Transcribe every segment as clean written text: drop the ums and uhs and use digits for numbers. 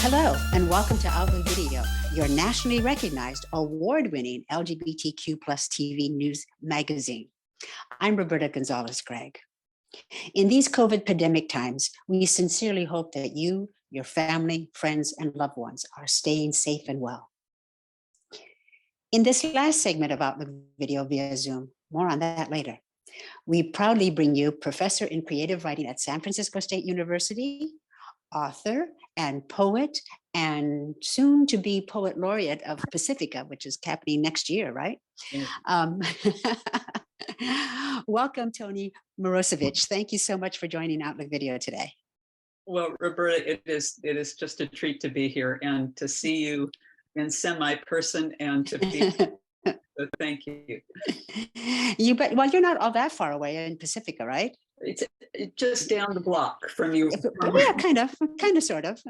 Hello, and welcome to Outlook Video, your nationally recognized, award-winning LGBTQ plus TV news magazine. I'm Roberta Gonzalez-Gregg. In these COVID pandemic times, we sincerely hope that you, your family, friends, and loved ones are staying safe and well. In this last segment of Outlook Video via Zoom, more on that later, we proudly bring you Professor in Creative Writing at San Francisco State University, author and poet, and soon to be poet laureate of Pacifica, which is happening next year, right? Welcome, Toni Mirosevich. Thank you so much for joining Outlook Video today. Well, Roberta, it is just a treat to be here and to see you in semi-person and to be. So thank you. You bet. Well, you're not all that far away in Pacifica, right? It's just down the block from you. Yeah, kind of, sort of.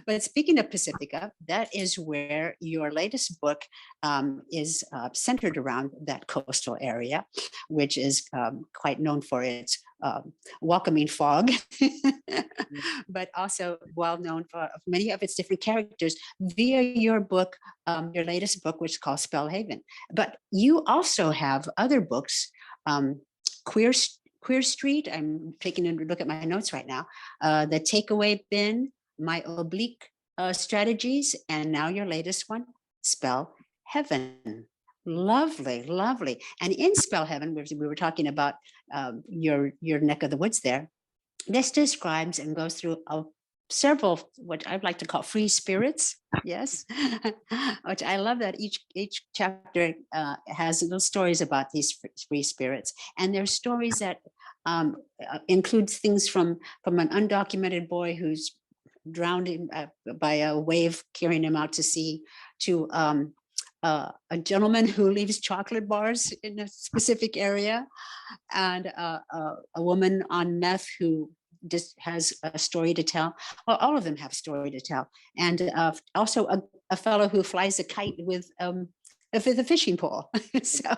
But speaking of Pacifica, that is where your latest book is centered around that coastal area, which is quite known for its welcoming fog, but also well known for many of its different characters via your book, your latest book, which is called Spellhaven. But you also have other books, Queer Street. I'm taking a look at my notes right now. The Takeaway Bin, My Oblique Strategies, and now your latest one, Spellhaven. Lovely, lovely. And in Spellhaven, we were talking about your neck of the woods there. This describes and goes through several, what I'd like to call free spirits. Yes, which I love that each chapter has little stories about these free spirits, and they're stories that includes things from an undocumented boy who's drowned by a wave carrying him out to sea, to a gentleman who leaves chocolate bars in a specific area, and a woman on meth who just has a story to tell. Well, all of them have a story to tell. And also a fellow who flies a kite with a fishing pole. So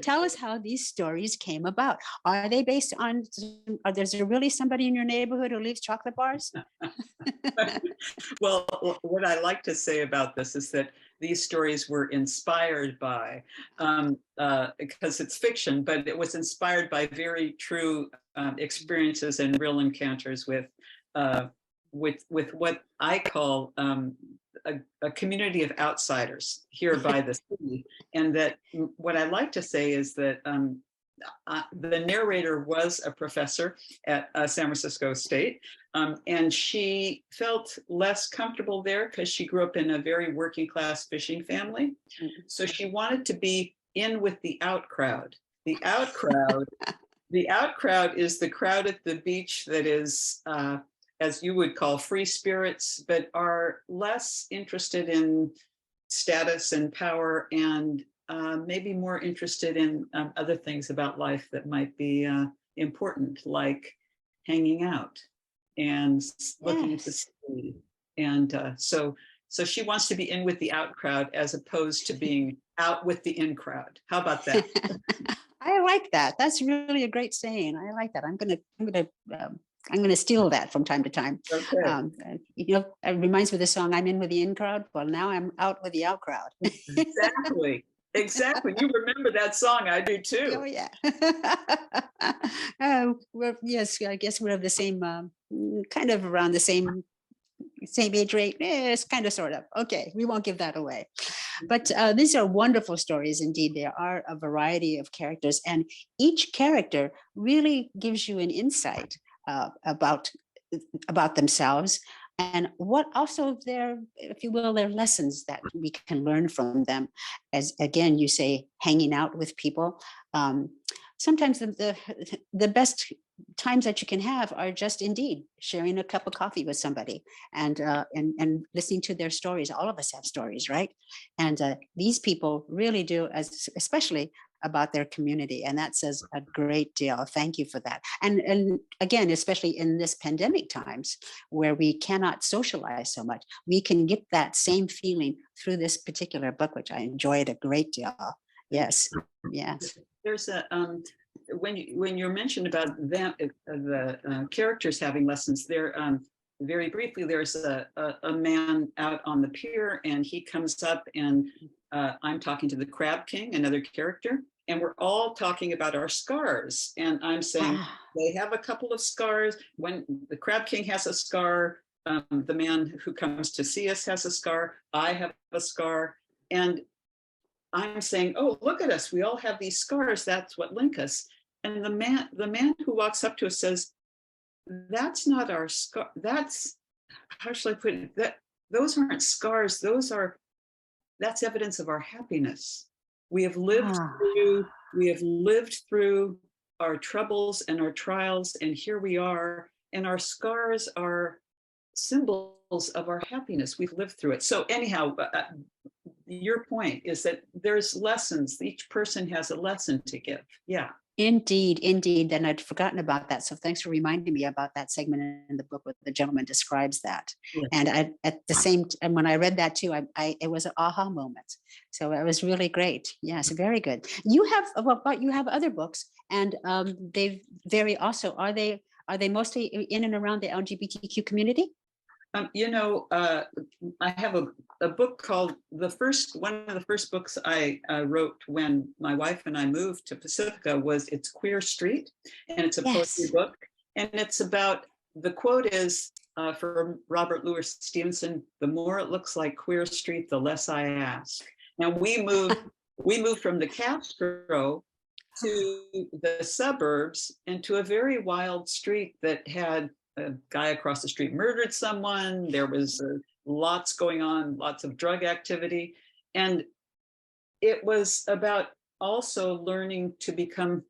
tell us how these stories came about. Are they based on, is there really somebody in your neighborhood who leaves chocolate bars? Well, what I like to say about this is that these stories were inspired by, because it's fiction, but it was inspired by very true experiences and real encounters with what I call a community of outsiders here by the sea. And that what I like to say is that the narrator was a professor at San Francisco State, and she felt less comfortable there because she grew up in a very working class fishing family. So she wanted to be in with the out crowd. The out crowd, the out crowd is the crowd at the beach that is, as you would call, free spirits, but are less interested in status and power, and maybe more interested in other things about life that might be important, like hanging out and looking to see. And so she wants to be in with the out crowd as opposed to being out with the in crowd. How about that? I like that. That's really a great saying. I like that. I'm gonna steal that from time to time. Okay. It reminds me of the song, I'm in with the in crowd. Well, now I'm out with the out crowd. Exactly. Exactly. You remember that song. I do too. Oh, yeah. Yes, I guess we're of the same, kind of around the same age rate. Yes, kind of, sort of. Okay, we won't give that away. But these are wonderful stories indeed. There are a variety of characters, and each character really gives you an insight about themselves, and what also their, if you will, their lessons that we can learn from them. As again, you say, hanging out with people. Sometimes the best times that you can have are just indeed sharing a cup of coffee with somebody and listening to their stories. All of us have stories, right? And these people really do, especially about their community, and that says a great deal. Thank you for that. And again, especially in this pandemic times where we cannot socialize so much, we can get that same feeling through this particular book, which I enjoyed a great deal. Yes, yes. There's a when you mentioned about them, the characters having lessons, there very briefly, there's a man out on the pier, and he comes up, and I'm talking to the Crab King, another character, and we're all talking about our scars. And I'm saying Ah, they have a couple of scars. When the Crab King has a scar, the man who comes to see us has a scar. I have a scar, and I'm saying, "Oh, look at us! We all have these scars. That's what link us." And the man who walks up to us says, "That's not our scar. That's, how should I put it? Those aren't scars. That's evidence of our happiness. We have lived ah, through, we have lived through our troubles and our trials, and here we are, and our scars are symbols of our happiness. We've lived through it." So anyhow, your point is that there's lessons. Each person has a lesson to give. Yeah. indeed, indeed. And I'd forgotten about that. So thanks for reminding me about that segment in the book where the gentleman describes that. Yeah. And I, at the same, and when I read that too, it was an aha moment. So it was really great. Yes, very good. You have, well, but you have other books, and they vary also. Are they mostly in and around the LGBTQ community? I have a book called one of the first books I wrote when my wife and I moved to Pacifica was It's Queer Street, and it's a poetry Yes. book. And it's about, the quote is from Robert Louis Stevenson: "The more it looks like Queer Street, the less I ask." Now we moved from the Castro to the suburbs, and to a very wild street that had a guy across the street murdered someone. There was lots going on, lots of drug activity. And it was about also learning to become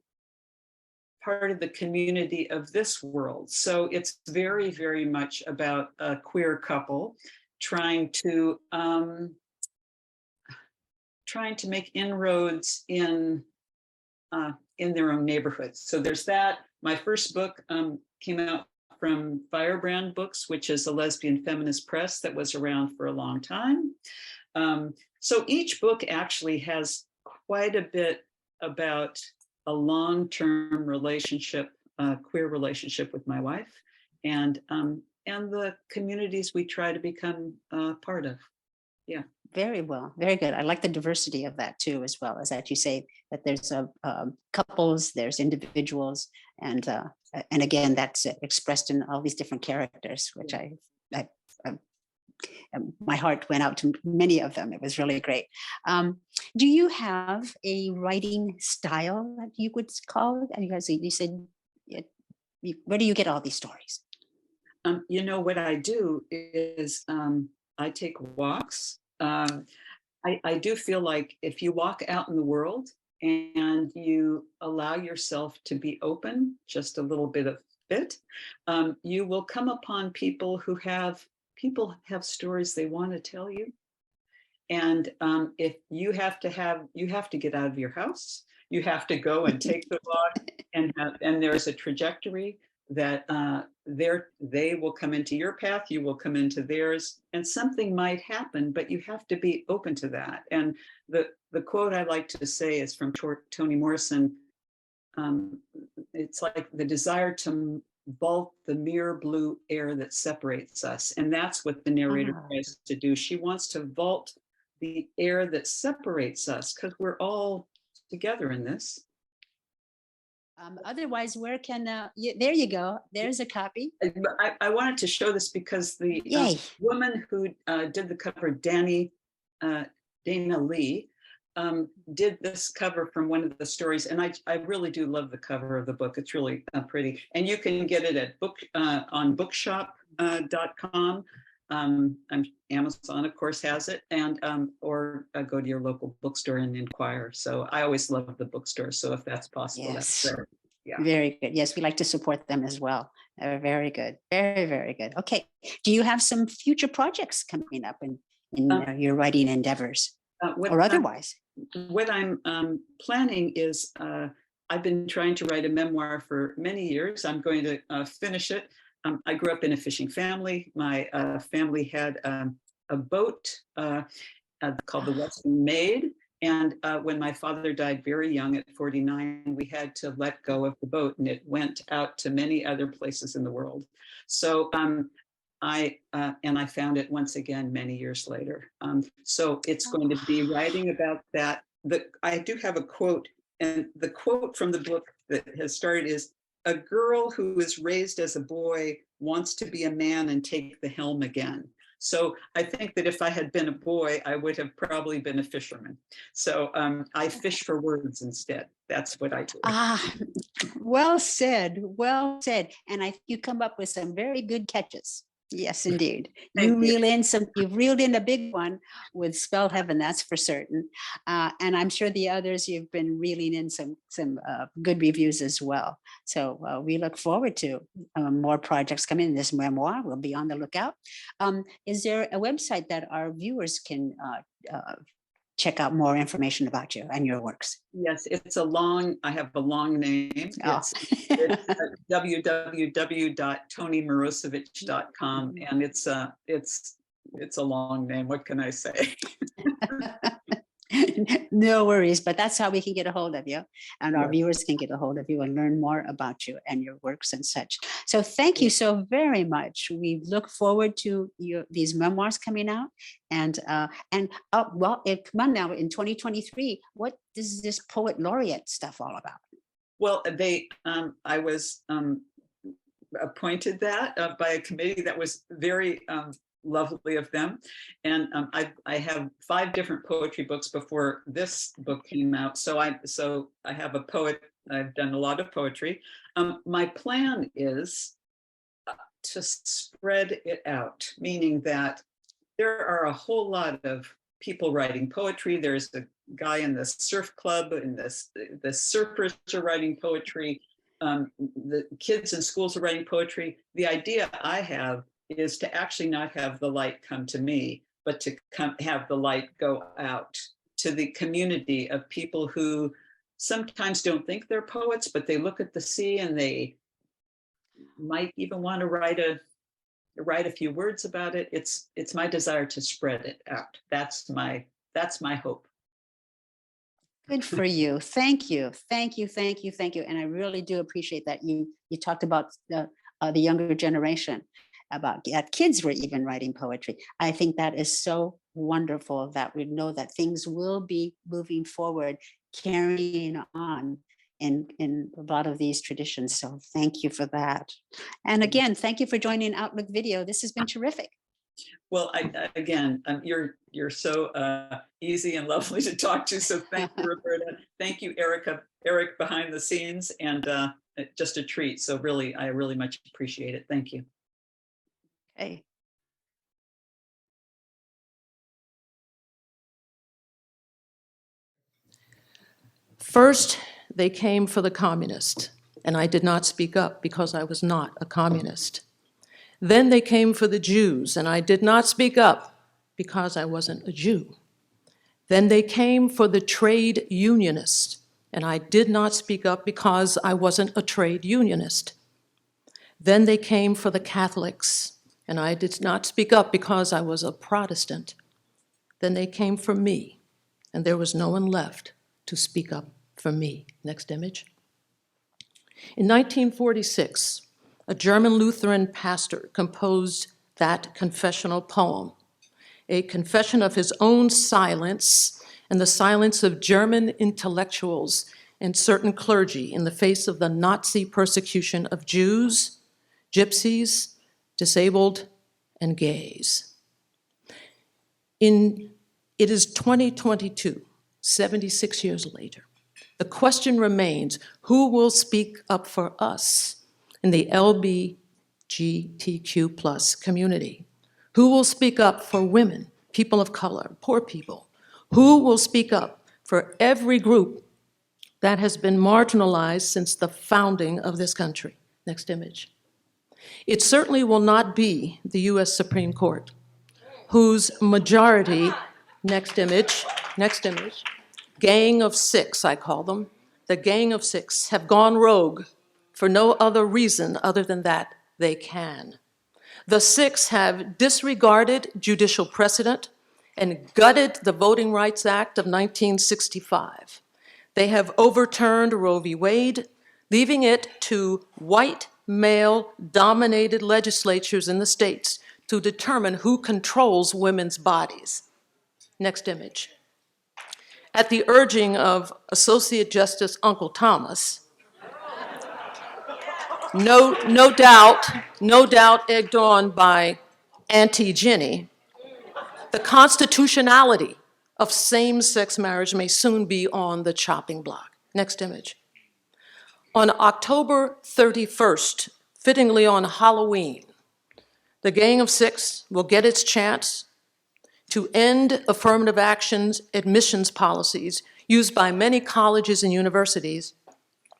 part of the community of this world. So it's very, very much about a queer couple trying to make inroads in their own neighborhoods. So there's that. My first book came out from Firebrand Books, which is a lesbian feminist press that was around for a long time. So each book actually has quite a bit about a long-term relationship, queer relationship with my wife, and the communities we try to become part of. Yeah. Very well, very good. I like the diversity of that too, as well as that you say that there's couples, there's individuals, and again that's expressed in all these different characters, which I my heart went out to many of them. It was really great. Do you have a writing style that you would call it? And you said, where do you get all these stories? What I do is I take walks. I do feel like if you walk out in the world and you allow yourself to be open just a little bit, you will come upon people who have stories they want to tell you. And if you have to get out of your house, you have to go and take the walk, and there's a trajectory that they will come into your path, you will come into theirs, and something might happen, but you have to be open to that. And the quote I like to say is from Toni Morrison. It's like the desire to vault the mere blue air that separates us. And that's what the narrator tries to do. She wants to vault the air that separates us, because we're all together in this. Otherwise, where can there you go. There's a copy. I wanted to show this because the woman who did the cover, Dana Lee, did this cover from one of the stories, and I really do love the cover of the book. It's really pretty, and you can get it at on bookshop.com. Amazon, of course, has it, and or go to your local bookstore and inquire. So I always love the bookstore. So if that's possible, that's great. Yeah. Very good. Yes, we like to support them as well. Very good. Very, very good. Okay. Do you have some future projects coming up in your writing endeavors or otherwise? What I'm planning is I've been trying to write a memoir for many years. I'm going to finish it. I grew up in a fishing family. My family had a boat called the Western Maid. And when my father died very young at 49, we had to let go of the boat, and it went out to many other places in the world. So and I found it once again many years later. So it's going to be writing about that. I do have a quote, and the quote from the book that has started is, "A girl who is raised as a boy wants to be a man and take the helm again." So I think that if I had been a boy, I would have probably been a fisherman. So I fish for words instead. That's what I do. Ah, well said. Well said. And you come up with some very good catches. Yes, indeed. Thank you. You've reeled in a big one with Spell Heaven, that's for certain. And I'm sure the others, you've been reeling in some good reviews as well. So we look forward to more projects coming in. This memoir, we'll be on the lookout. Is there a website that our viewers can check out more information about you and your works? Yes, I have a long name. Oh. It's www.tonimirosevich.com, and it's a long name. What can I say? No worries, but that's how we can get a hold of you, and our Yes. viewers can get a hold of you and learn more about you and your works and such. So thank you so very much. We look forward to these memoirs coming out, and well, come on now, in 2023, what is this poet laureate stuff all about? Well, I was appointed that by a committee that was very lovely of them. And I have 5 different poetry books before this book came out. So I have a poet. I've done a lot of poetry. My plan is to spread it out, meaning that there are a whole lot of people writing poetry. There's a guy in the surf club, and the surfers are writing poetry. The kids in schools are writing poetry. The idea I have is to actually not have the light come to me, but to have the light go out to the community of people who sometimes don't think they're poets, but they look at the sea and they might even want to write a few words about it. It's my desire to spread it out. That's my hope. Good for you. Thank you. Thank you. Thank you. Thank you. And I really do appreciate that you talked about the younger generation, about that kids were even writing poetry. I think that is so wonderful that we know that things will be moving forward, carrying on in a lot of these traditions. So thank you for that. And again, thank you for joining Outlook Video. This has been terrific. Well, again, you're so easy and lovely to talk to. So thank you, Roberta. Thank you, Eric behind the scenes, and just a treat. So really, I really much appreciate it. Thank you. Okay. First, they came for the communist, and I did not speak up because I was not a communist. Then they came for the Jews, and I did not speak up because I wasn't a Jew. Then they came for the trade unionists, and I did not speak up because I wasn't a trade unionist. Then they came for the Catholics, and I did not speak up because I was a Protestant. Then they came for me, and there was no one left to speak up for me. Next image. In 1946, a German Lutheran pastor composed that confessional poem, a confession of his own silence and the silence of German intellectuals and certain clergy in the face of the Nazi persecution of Jews, gypsies, disabled, and gays. It is 2022, 76 years later. The question remains, who will speak up for us in the LGBTQ+ community? Who will speak up for women, people of color, poor people? Who will speak up for every group that has been marginalized since the founding of this country? Next image. It certainly will not be the US Supreme Court, whose majority, next image, Gang of Six, I call them, the Gang of Six have gone rogue for no other reason other than that they can. The Six have disregarded judicial precedent and gutted the Voting Rights Act of 1965. They have overturned Roe v. Wade, leaving it to white, male-dominated legislatures in the states to determine who controls women's bodies. Next image. At the urging of Associate Justice Uncle Thomas, no doubt egged on by Auntie Jenny, the constitutionality of same-sex marriage may soon be on the chopping block. Next image. On October 31st, fittingly on Halloween, the Gang of Six will get its chance to end affirmative actions admissions policies used by many colleges and universities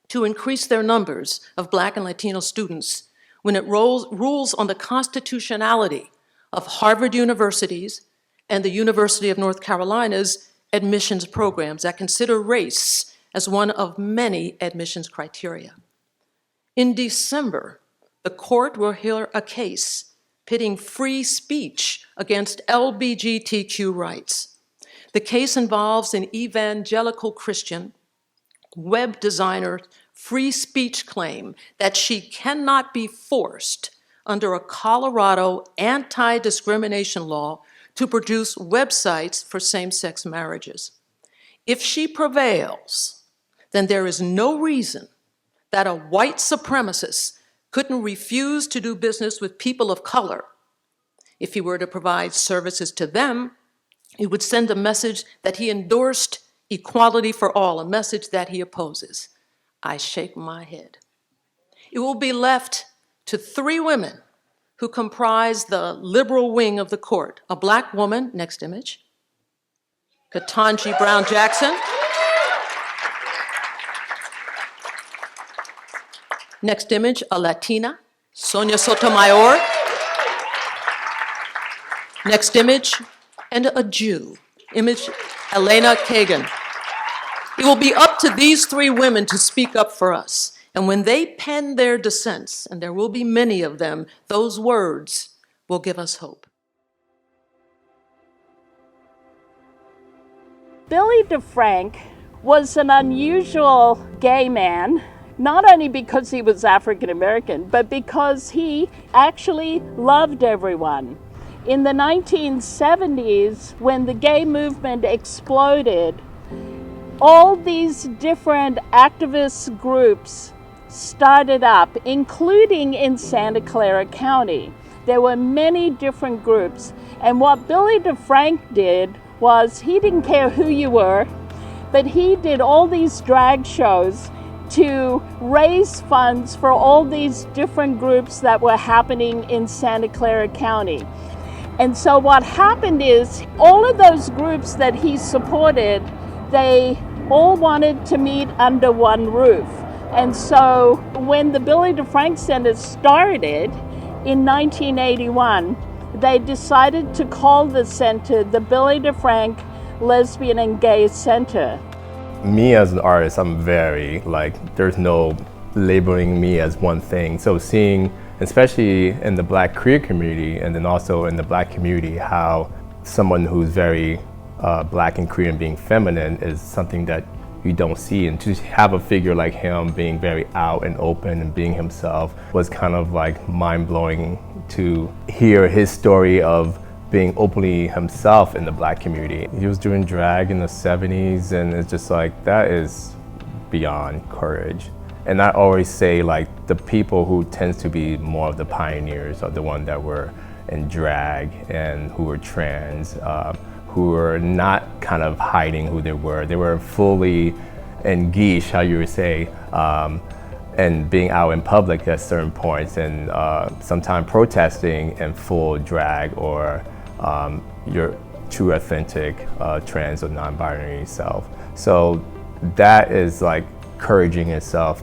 to increase their numbers of Black and Latino students when it rules on the constitutionality of Harvard University's and the University of North Carolina's admissions programs that consider race as one of many admissions criteria. In December, the court will hear a case pitting free speech against LGBTQ rights. The case involves an evangelical Christian web designer free speech claim that she cannot be forced under a Colorado anti-discrimination law to produce websites for same-sex marriages. If she prevails, then there is no reason that a white supremacist couldn't refuse to do business with people of color. If he were to provide services to them, it would send a message that he endorsed equality for all, a message that he opposes. I shake my head. It will be left to three women who comprise the liberal wing of the court: a Black woman, next image, Ketanji Brown Jackson. Next image, a Latina, Sonia Sotomayor. Next image, and a Jew, image, Elena Kagan. It will be up to these three women to speak up for us. And when they pen their dissents, and there will be many of them, those words will give us hope. Billy DeFrank was an unusual gay man, not only because he was African American, but because he actually loved everyone. In the 1970s, when the gay movement exploded, all these different activist groups started up, including in Santa Clara County. There were many different groups. And what Billy DeFrank did was he didn't care who you were, but he did all these drag shows to raise funds for all these different groups that were happening in Santa Clara County. And so what happened is all of those groups that he supported, they all wanted to meet under one roof. And so when the Billy DeFrank Center started in 1981, they decided to call the center the Billy DeFrank Lesbian and Gay Center. Me as an artist, I'm very, there's no labeling me as one thing. So seeing, especially in the Black queer community and then also in the Black community, how someone who's very Black and queer and being feminine is something that you don't see. And to have a figure like him being very out and open and being himself was kind of mind-blowing to hear his story of being openly himself in the Black community. He was doing drag in the 70s, and it's just that is beyond courage. And I always say the people who tends to be more of the pioneers are the ones that were in drag and who were trans, who were not kind of hiding who they were. They were fully in guiche, how you would say, and being out in public at certain points, and sometimes protesting in full drag or your true authentic trans or non-binary self. So that is courage in itself.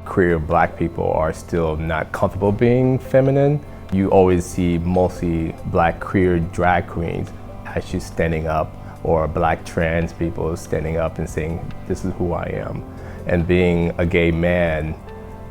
Queer Black people are still not comfortable being feminine. You always see mostly Black queer drag queens actually standing up, or Black trans people standing up and saying, this is who I am. And being a gay man,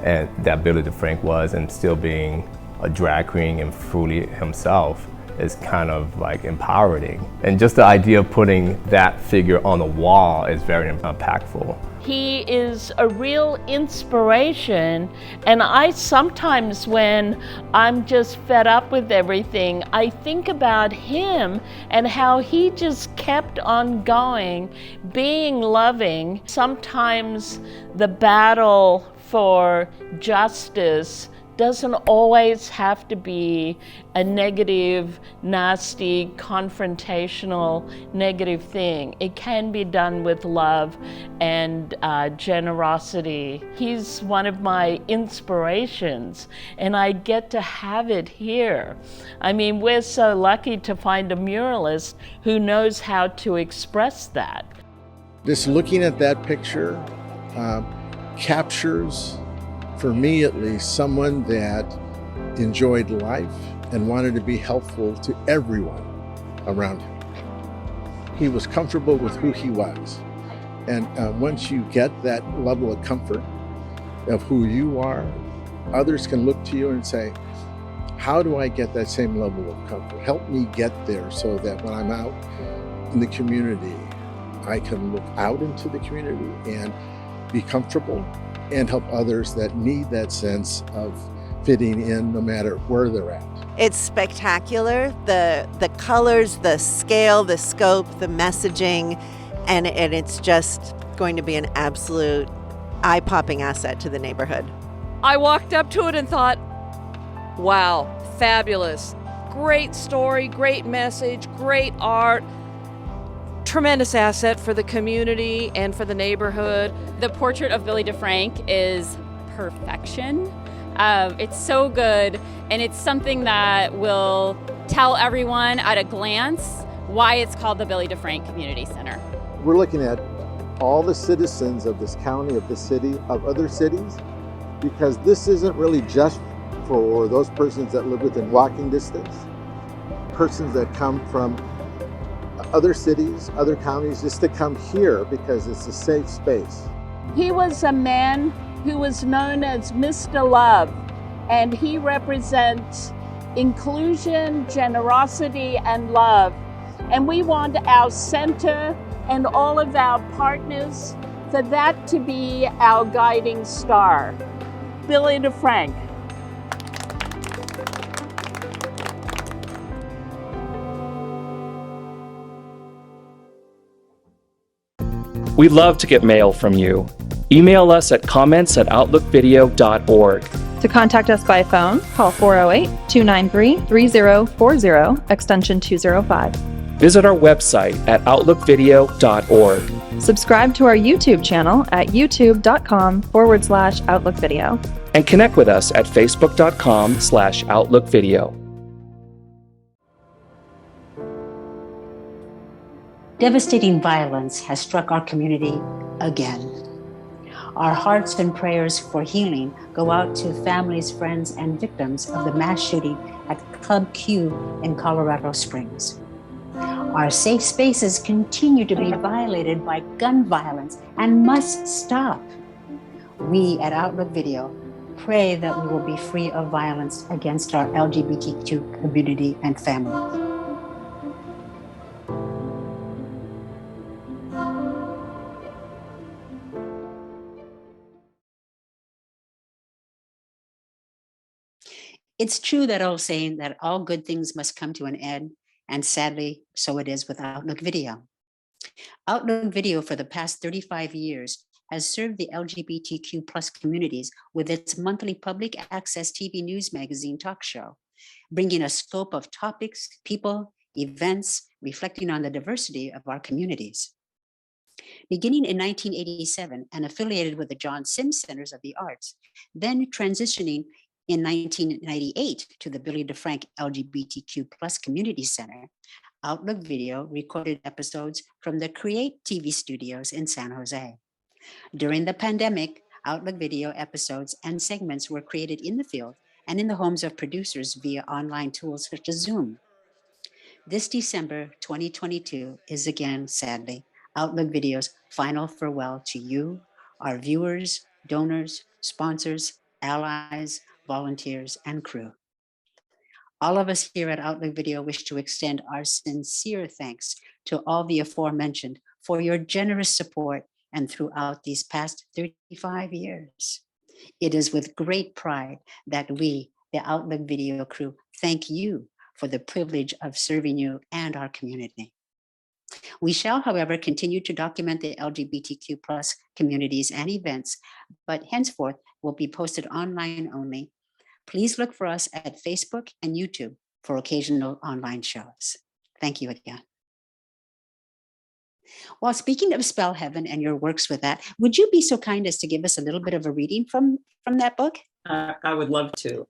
and that Billy DeFrank was, and still being a drag queen and fully himself, is kind of empowering. And just the idea of putting that figure on a wall is very impactful. He is a real inspiration, and I sometimes, when I'm just fed up with everything, I think about him and how he just kept on going, being loving. Sometimes the battle for justice doesn't always have to be a negative, nasty, confrontational, negative thing. It can be done with love and generosity. He's one of my inspirations, and I get to have it here. I mean, we're so lucky to find a muralist who knows how to express that. Just looking at that picture captures, for me at least, someone that enjoyed life and wanted to be helpful to everyone around him. He was comfortable with who he was. And once you get that level of comfort of who you are, others can look to you and say, how do I get that same level of comfort? Help me get there so that when I'm out in the community, I can look out into the community and be comfortable and help others that need that sense of fitting in no matter where they're at. It's spectacular. The colors, the scale, the scope, the messaging, and it's just going to be an absolute eye-popping asset to the neighborhood. I walked up to it and thought, wow, fabulous. Great story, great message, great art. Tremendous asset for the community and for the neighborhood. The portrait of Billy DeFrank is perfection. It's so good, and it's something that will tell everyone at a glance why it's called the Billy DeFrank Community Center. We're looking at all the citizens of this county, of the city, of other cities, because this isn't really just for those persons that live within walking distance, persons that come from other cities, other counties, just to come here because it's a safe space. He was a man who was known as Mr. Love, and he represents inclusion, generosity, and love. And we want our center and all of our partners for that to be our guiding star. Billy DeFrank. We'd love to get mail from you. Email us at comments@outlookvideo.org. To contact us by phone, call 408-293-3040, extension 205. Visit our website at outlookvideo.org. Subscribe to our YouTube channel at youtube.com/outlookvideo. And connect with us at facebook.com/outlookvideo. Devastating violence has struck our community again. Our hearts and prayers for healing go out to families, friends, and victims of the mass shooting at Club Q in Colorado Springs. Our safe spaces continue to be violated by gun violence and must stop. We at Outlook Video pray that we will be free of violence against our LGBTQ community and families. It's true that old saying that all good things must come to an end, and sadly, so it is with Outlook Video. Outlook Video for the past 35 years has served the LGBTQ plus communities with its monthly public access TV news magazine talk show, bringing a scope of topics, people, events, reflecting on the diversity of our communities. Beginning in 1987 and affiliated with the John Sims Centers of the Arts, then transitioning in 1998 to the Billy DeFrank LGBTQ plus Community Center, Outlook Video recorded episodes from the Create TV studios in San Jose. During the pandemic, Outlook Video episodes and segments were created in the field and in the homes of producers via online tools such as Zoom. This December 2022 is again, sadly, Outlook Video's final farewell to you, our viewers, donors, sponsors, allies, volunteers, and crew. All of us here at Outlook Video wish to extend our sincere thanks to all the aforementioned for your generous support and throughout these past 35 years. It is with great pride that we, the Outlook Video crew, thank you for the privilege of serving you and our community. We shall, however, continue to document the LGBTQ+ communities and events, but henceforth will be posted online only. Please look for us at Facebook and YouTube for occasional online shows. Thank you again. Well, speaking of Spell Heaven and your works with that, would you be so kind as to give us a little bit of a reading from that book? I would love to.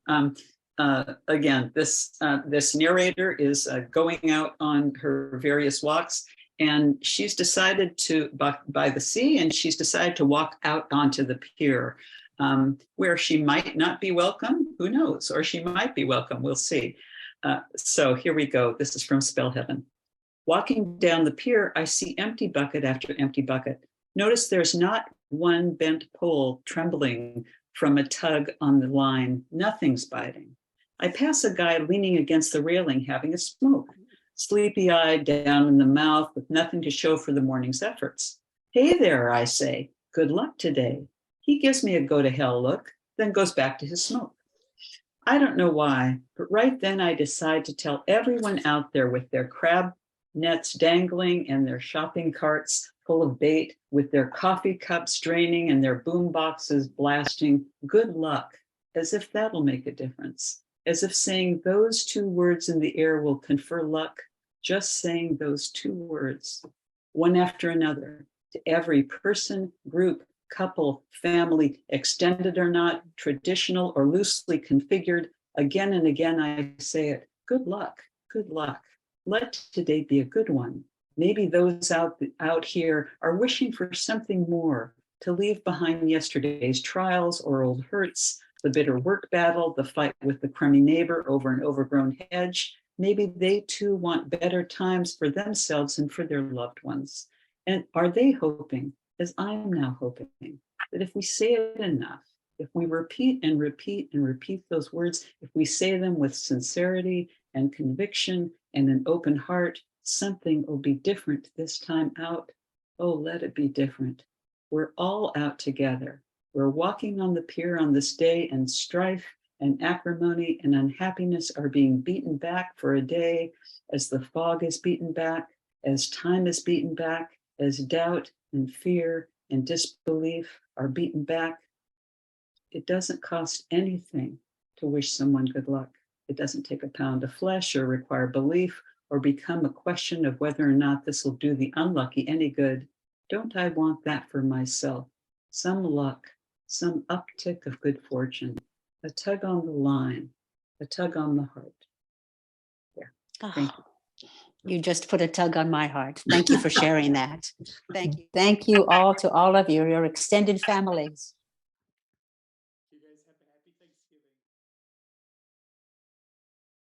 Again, this narrator is going out on her various walks, and she's decided to, by the sea, and she's decided to walk out onto the pier, where she might not be welcome, who knows, or she might be welcome, we'll see. So here we go. This is from Spell Heaven. Walking down the pier, I see empty bucket after empty bucket. Notice there's not one bent pole trembling from a tug on the line. Nothing's biting. I pass a guy leaning against the railing having a smoke, sleepy-eyed, down in the mouth, with nothing to show for the morning's efforts. Hey there, I say, good luck today. He gives me a go-to-hell look, then goes back to his smoke. I don't know why, but right then I decide to tell everyone out there with their crab nets dangling and their shopping carts full of bait, with their coffee cups draining and their boom boxes blasting, good luck, as if that'll make a difference, as if saying those two words in the air will confer luck, just saying those two words, one after another, to every person, group, couple, family, extended or not, traditional or loosely configured. Again and again I say it, good luck, good luck. Let today be a good one. Maybe those out here are wishing for something more, to leave behind yesterday's trials or old hurts, the bitter work battle, the fight with the crummy neighbor over an overgrown hedge. Maybe they too want better times for themselves and for their loved ones. And are they hoping, as I'm now hoping, that if we say it enough, if we repeat and repeat and repeat those words, if we say them with sincerity and conviction and an open heart, something will be different this time out. Oh, let it be different. We're all out together. We're walking on the pier on this day, and strife and acrimony and unhappiness are being beaten back for a day, as the fog is beaten back, as time is beaten back, as doubt and fear and disbelief are beaten back. It doesn't cost anything to wish someone good luck. It doesn't take a pound of flesh or require belief or become a question of whether or not this will do the unlucky any good. Don't I want that for myself? Some luck, some uptick of good fortune, a tug on the line, a tug on the heart. Yeah, thank you. You just put a tug on my heart. Thank you for sharing that. Thank you. Thank you all to all of you, your extended families.